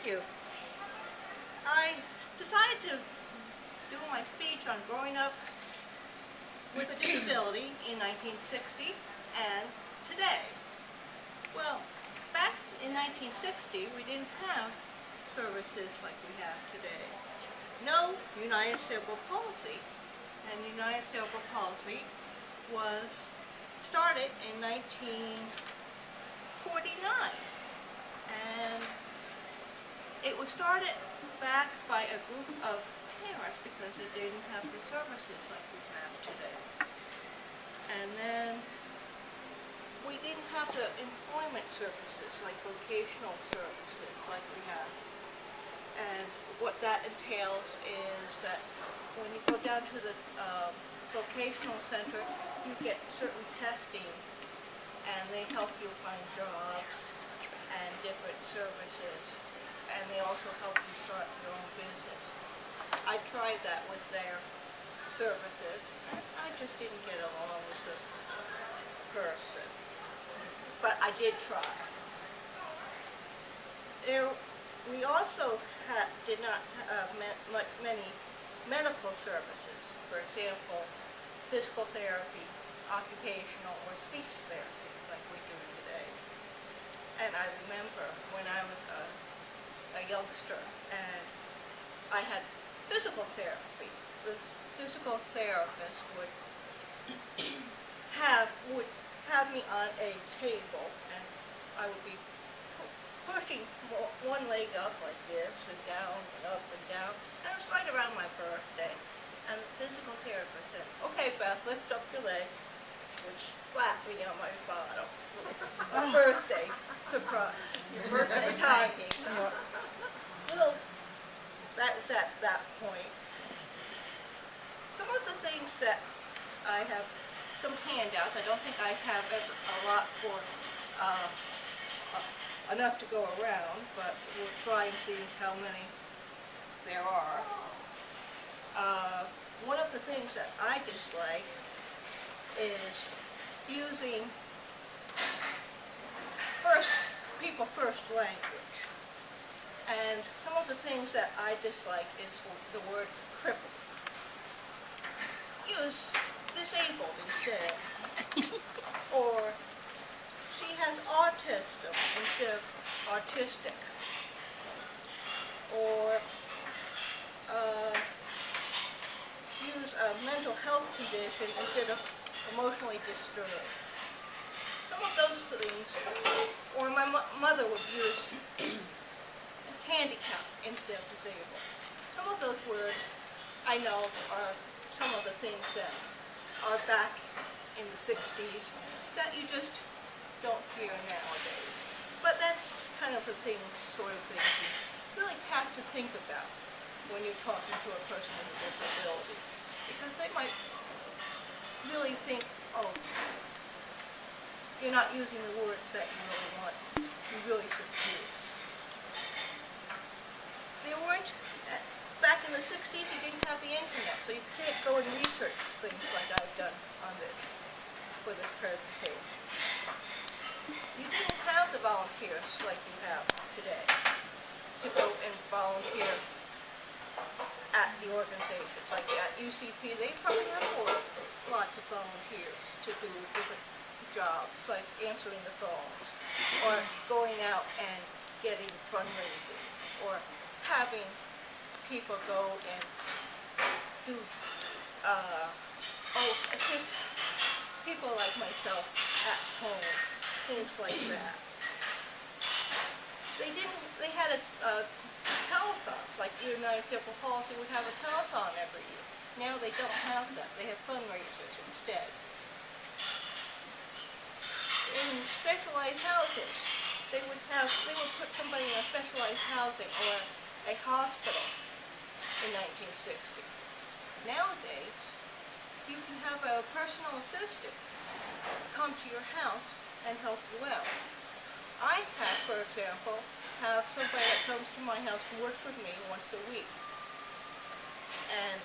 Thank you. I decided to do my speech on growing up with a disability in 1960 and today. Well, back in 1960, we didn't have services like we have today. No United Cerebral Palsy, and United Cerebral Palsy was started in 1949, and it was started back by a group of parents because they didn't have the services like we have today. And then we didn't have the employment services, like vocational services like we have. And what that entails is that when you go down to the vocational center, you get certain testing, and they help you find jobs and different services. And they also help you start your own business. I tried that with their services, and I just didn't get along with the person. But I did try. We also did not have many medical services. For example, physical therapy, occupational, or speech therapy, like we do today. And I remember when I was a youngster, and I had physical therapy. The physical therapist would have me on a table, and I would be pushing one leg up like this, and down, and up, and down. And it was right around my birthday. And the physical therapist said, "Okay, Beth, lift up your leg," which slapped me on my bottom. My birthday surprise. Your birthday time. Well, that was at that point. Some of the things that I have, some handouts. I don't think I have a lot for enough to go around, but we'll try and see how many there are. One of the things that I dislike is using people first language. And some of the things that I dislike is the word crippled. Use disabled instead. Or she has autism instead of autistic. Or use a mental health condition instead of emotionally disturbed. Some of those things, or my mother would use handicap instead of disabled. Some of those words I know are some of the things that are back in the 60s that you just don't hear nowadays. But that's kind of the sort of things you really have to think about when you're talking to a person with a disability. Because they might really think, oh, you're not using the words that you really should use. There weren't, back in the 60s, you didn't have the internet, so you can't go and research things like I've done on this, for this presentation. You didn't have the volunteers like you have today to go and volunteer at the organizations. Like at UCP, they probably have lots of volunteers to do different jobs, like answering the phones, or going out and getting fundraising, or having people go and do, assist people like myself at home, things like that. They had telethons, like the United Cerebral Palsy would have a telethon every year. Now they don't have that. They have fundraisers instead. In specialized houses, they would put somebody in a specialized housing or a hospital in 1960. Nowadays, you can have a personal assistant come to your house and help you out. I have, for example, somebody that comes to my house who works with me once a week. And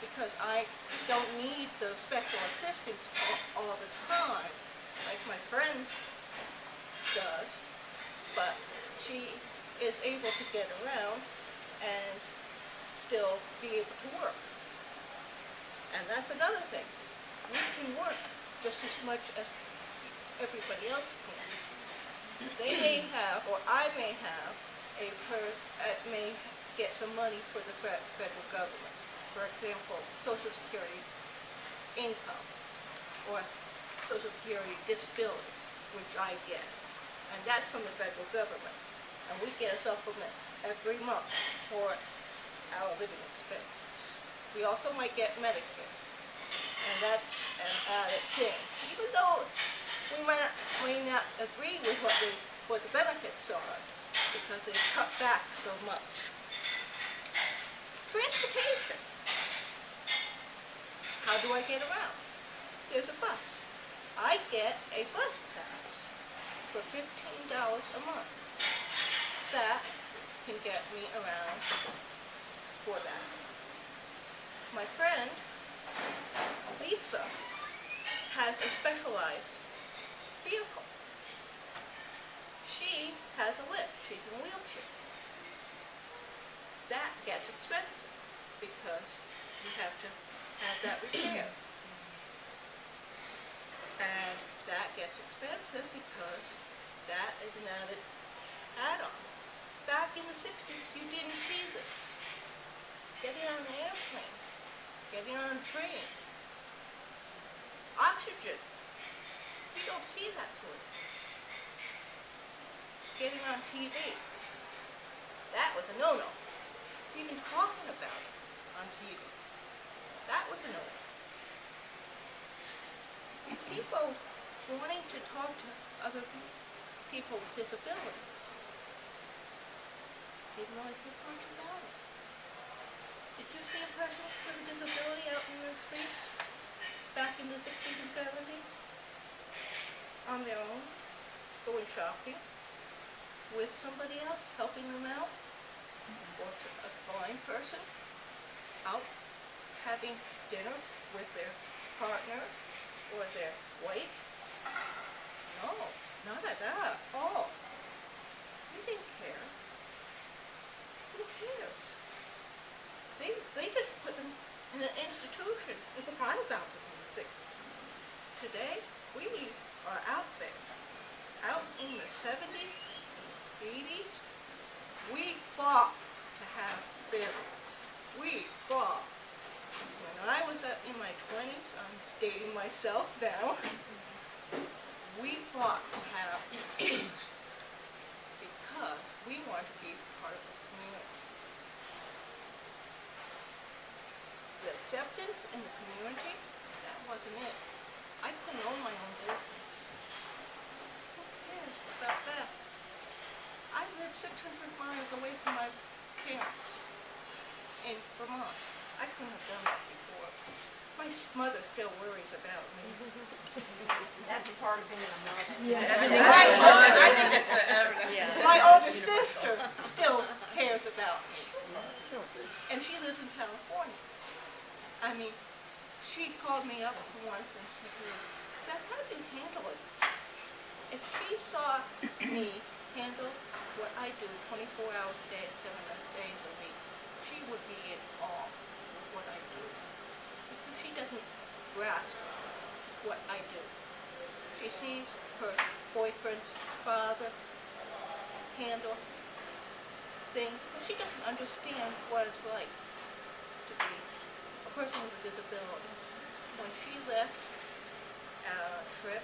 because I don't need the special assistance all the time, like my friend does, but she is able to get around and still be able to work. And that's another thing. We can work just as much as everybody else can. They may have, or I may have, may get some money for the federal government. For example, Social Security income, or Social Security disability, which I get. And that's from the federal government. And we get a supplement every month for our living expenses. We also might get Medicare, and that's an added thing. Even though we may not agree with what the benefits are, because they cut back so much. Transportation. How do I get around? There's a bus. I get a bus pass for $15 a month. That can get me around for that. My friend, Lisa, has a specialized vehicle. She has a lift. She's in a wheelchair. That gets expensive because you have to have that repaired. And that gets expensive because that is an added add-on. Back in the 60s, you didn't see this. Getting on an airplane, getting on a train, oxygen. You don't see that sort of thing. Getting on TV. That was a no-no. Even talking about it on TV. That was a no-no. People wanting to talk to other people with disabilities didn't really think much about it. Did you see a person with a disability out in the streets back in the 60s and 70s? On their own, going shopping, with somebody else, helping them out? Or a blind person out having dinner with their partner or their wife? No, not at that. Oh, they didn't care. Who cares? They just put them in an institution and forgot about them in the 60s. Today, we are out there. Out in the 70s, 80s, we fought to have burials. We fought. When I was in my 20s, I'm dating myself now, we fought to have these things because we wanted to be part of the community. The acceptance in the community, that wasn't it. I couldn't own my own business. Who cares about that? I live 600 miles away from my parents in Vermont. I couldn't have done that before. My mother still worries about me. That's part of being a mother. Yeah. I think it's my older sister still cares about me. And she lives in California. I mean, she called me up once and she said, Beth, how do you handle it? If she saw me handle what I do 24 hours a day, 7 days a week, she would be in awe with what I do. Because she doesn't grasp what I do. She sees her boyfriend's father handle things, but she doesn't understand what it's like to be a person with a disability. When she left a trip,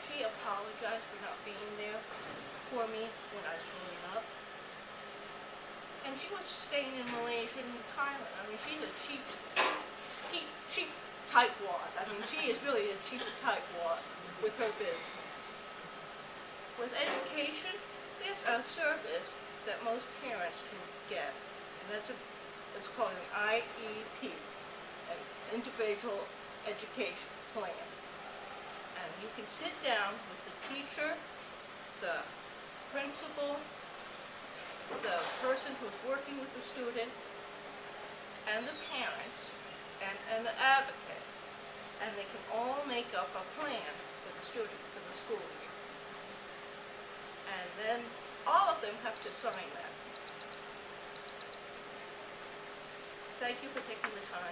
she apologized for not being there for me when I was growing up. And she was staying in Malaysia and Thailand. I mean, she's a cheap tightwad. I mean, she is really a cheap tightwad with her business. With education, there's a service that most parents can get, and it's called an IEP, an Individual Education Plan. And you can sit down with the teacher, the principal, the person who's working with the student, and the parents, and the advocate, and they can all make up a plan for the student for the school year. And then all of them have to thank you for taking the time.